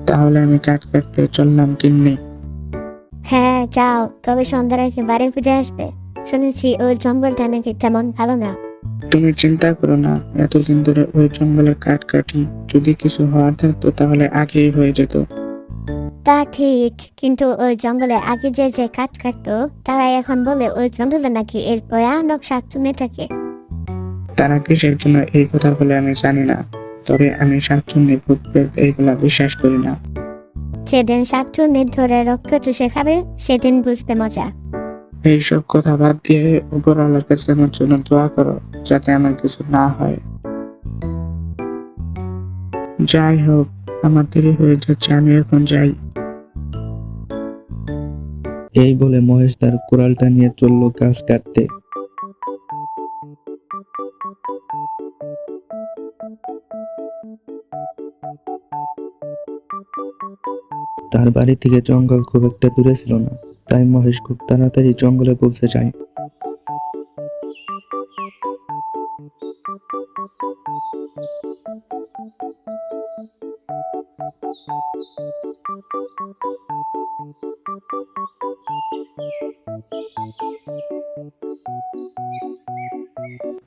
তাহলে আমি কাঠ কাটতে চললাম গিন্নি। হ্যাঁ যাও, তবে সন্ধ্যার আগে বাড়ি ফিরে আসবে। শুনেছি ওই জঙ্গলটা নাকি তেমন ভালো না। তুমি চিন্তা করো না, এতদিন ধরে ওই জঙ্গলে কাঠ কাটি, যদি কিছু হওয়ার থাকতো তাহলে আগেই হয়ে যেত। তা ঠিক, কিন্তু ওই জঙ্গলে আগে যে যে কাঠ কাটতো তারা এখন বলে ওই জঙ্গলে নাকি এর ভয়ানক শাকচুন্নি থাকে। তারা কিসের জন্য এই কথা বলে আমি জানি না, তবে আমি শাকচুন্নি ভূত প্রেত এইগুলা বিশ্বাস করি না। যেদিন শাকচুন্নি ধরে রক্ত চুষে খাবে সেদিন বুঝতে মজা। এইসব কথা বাদ দিয়ে উপরওয়ালার কাছে আমার জন্য দোয়া করো, যাতে আমার কিছু না হয়। যাই হোক, আমার দেরি হয়ে যাচ্ছে, আমি এখন যাই। এই বলে মহেশ তার কুড়ালটা নিয়ে চলল গাছ কাটতে। তার বাড়ি থেকে জঙ্গল খুব একটা দূরে ছিল না, তাই মহেশ খুব তাড়াতাড়ি জঙ্গলে পৌঁছে যায়।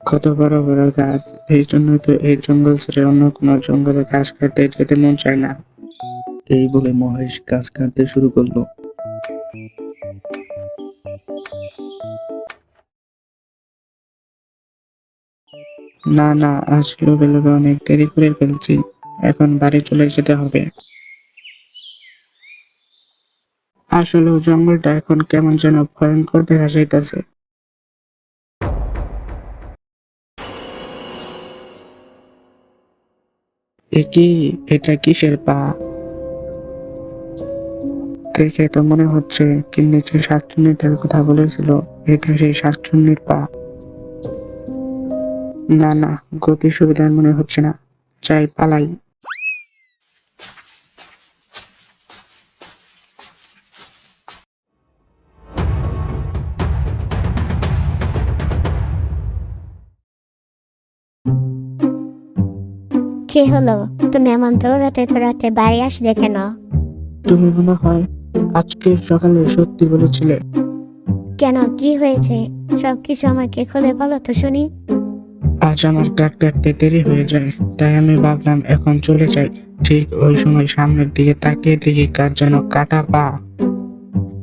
কত বড় বড় গাছ, এই জন্যই তো এই জঙ্গল ছেড়ে অন্য কোনো জঙ্গলে ঘাস কাটতে যেতে মন চায় না। এই বলে মহেশ গাছ কাটতে শুরু করলো। না না, আজ লোভে লোভে অনেক দেরি করে ফেলছি, এখন বাড়ি চলে যেতে হবে। আসলে জঙ্গলটা এখন কেমন যেন ভয়ঙ্কর দেখা যাইতাছে। কি, এটা কিসের পা? দেখে তো মনে হচ্ছে কিন্নি যে শাকচুন্নিটার কথা বলেছিল, এটা সেই শাকচুন্নির পা। না না, গতি সুবিধার মনে হচ্ছে না, চাই পালাই। কি হলো, তুমি এমন দৌড়াতে দৌড়াতে বাড়ি আসলে কেন? তুমি মনে হয় আজকে সকালে সত্যি বলেছিলে। কেন, কি হয়েছে? সবকিছু আমাকে খুলে বলো তো শুনি। আজ আমার কাঠ কাটতে দেরি হয়ে যায়, তাই আমি ভাবলাম এখন চলে যাই। ঠিক ওই সময় সামনের দিকে তাকিয়ে দেখি কার যেন কাটা পা।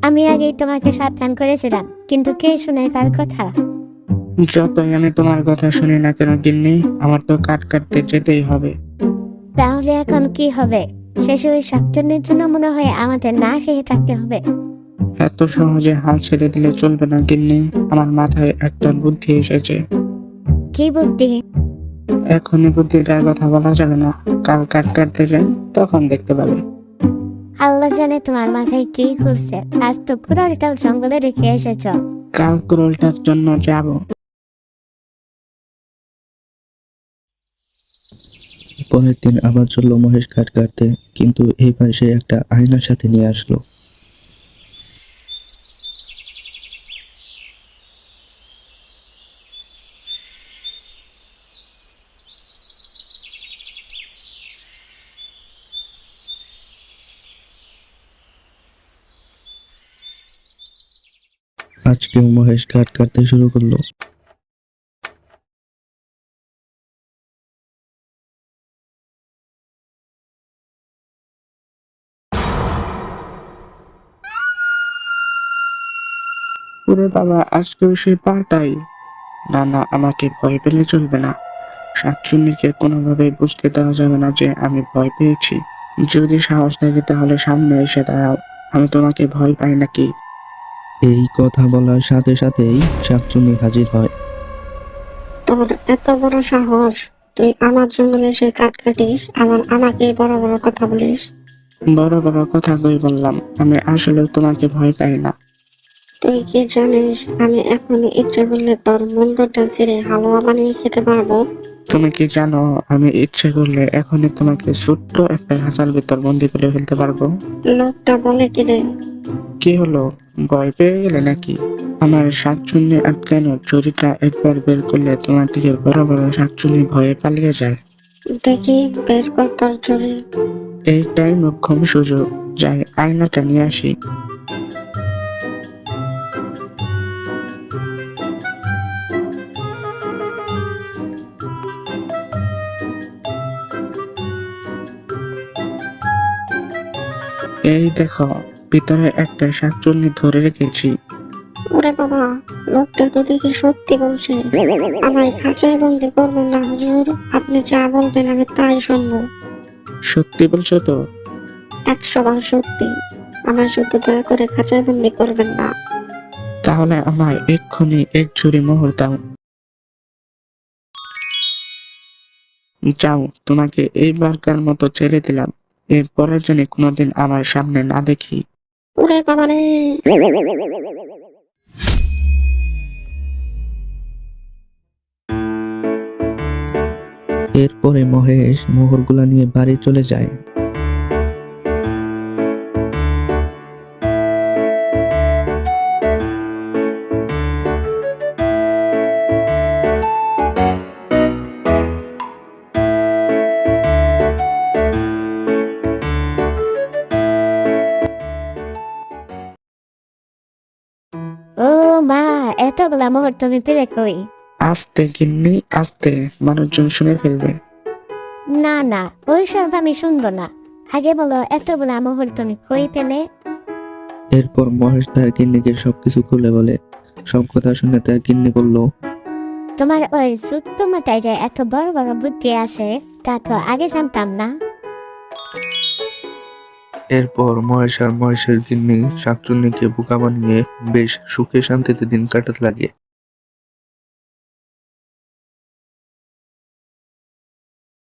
আমি আগেই তোমাকে সাবধান করেছিলাম, কিন্তু কে শুনে কার কথা? যতই আমি তোমার কথা শুনি না কেন গিন্নি, আমার তো কাঠ কাটতে যেতেই হবে। তাহলে এখন কি হবে? শেষে ওই শাকচুন্নির জন্য মনে হয় আমাদের না খেয়ে থাকতে হবে। এত সহজে হাল ছেড়ে দিলে চলবে না গিন্নি, আমার মাথায় একটা বুদ্ধি এসেছে। কি বুদ্ধি? এখনই বুদ্ধিটার কথা বলা যাবে না, কাল কাঠ কাটতে যাই, তখন দেখতে পাবে। আল্লাহ জানে তোমার মাথায় কি ঘুরছে। আজ তো কুড়ালটাও জঙ্গলে রেখে এসেছ। কাল কুড়োলটার জন্য যাব। পরের দিন আবার চলল মহেশ কাঠ কাটতে, কিন্তু এইবার সে একটা আয়নার সাথে নিয়ে আসলো। আজকেও মহেশ কাঠ কাটতে শুরু করলো। ওরে বাবা, আজকেও সেই পাটাই। না না, আমাকে ভয় পেলে চলবে না। শাকচুন্নিকে কোনোভাবেই বুঝতে দেওয়া যাবে না যে আমি ভয় পেয়েছি। যদি সাহস থাকে তাহলে সামনে এসে দাঁড়াও, আমি তোমাকে ভয় পাই নাকি? এই কথা বলার সাথে সাথেই শাকচুন্নি হাজির হয়। তোর এত বড় সাহস, তুই আমার জঙ্গলে এসে কাঠ কাটিস, আবার আমাকে বড় বড় কথা বলিস। বড় বড় কথা কই বললাম, আমি আসলে তোমাকে ভয় পাই না। তুই কি জানিস আমি এখনই ইচ্ছে করলে তোর মুন্ডটা ছিঁড়ে হালুয়া বানিয়ে খেতে পারবো? তুমি কি জানো, আমি ইচ্ছে করলে এখনই তোমাকে ছোট্ট একটা খাঁচার ভিতর বন্দি করে ফেলতে পারবো। লোকটা বলে কি রে? কি হলো, ভয় পেয়ে গেলে নাকি? আমার শাকচুন্নি আটকানোর ছুরিটা একবার বের করলে তোমার দিকে বড় বড় শাকচুন্নি ভয়ে পালিয়ে যায়। দেখি বের কর তোর ঝুড়ি। এইটাই মোক্ষম সুযোগ, যাই আয়নাটা নিয়ে আসি। এই দেখো, ভিতরে একটা শাকচুন্নি ধরে রেখেছি। ওরে বাবা, লোকটা তো দেখি সত্যি বলছে। আমায় খাঁচায় বন্দি করবেন না হুজুর, আপনি যা বলবেন আমি তাই শুনবো। সত্যি বলছো তো? 100 বার সত্যি। আমার শুধু দয়া করে খাঁচায় বন্দি করবেন না। তাহলে আমায় এক্ষুনি এক ঝুড়ি মোহর দাও। যাও, তোমাকে এইবারকার মতো ছেড়ে দিলাম। এরপরের জন্য কোনোদিন আমার সামনে না দেখি। ওরে বাবা রে। এরপরে মহেশ মোহরগুলা নিয়ে বাড়ি চলে যায়। ও মা, এতগুলা মোহর তুমি পেলে কই? আস্তে গিন্নি, আস্তে, মানুষজন শুনে ফেলবে। না না, ওইসব আমি শুনবো না। আগে বলো এতগুলা মোহর তুমি কই পেলে? এরপর মহেশ তার গিন্নিকে সবকিছু খুলে বলে। সব কথা শুনে তার গিন্নি বলল, তোমার ওই ছোট্ট মাথায় যে এত বড় বড় বুদ্ধি আছে তা তো আগে জানতাম না। এরপর মহেশ আর মহেশের গিন্নি শাকচুন্নিকে বোকা বানিয়ে বেশ সুখে শান্তিতে দিন কাটাতে লাগে।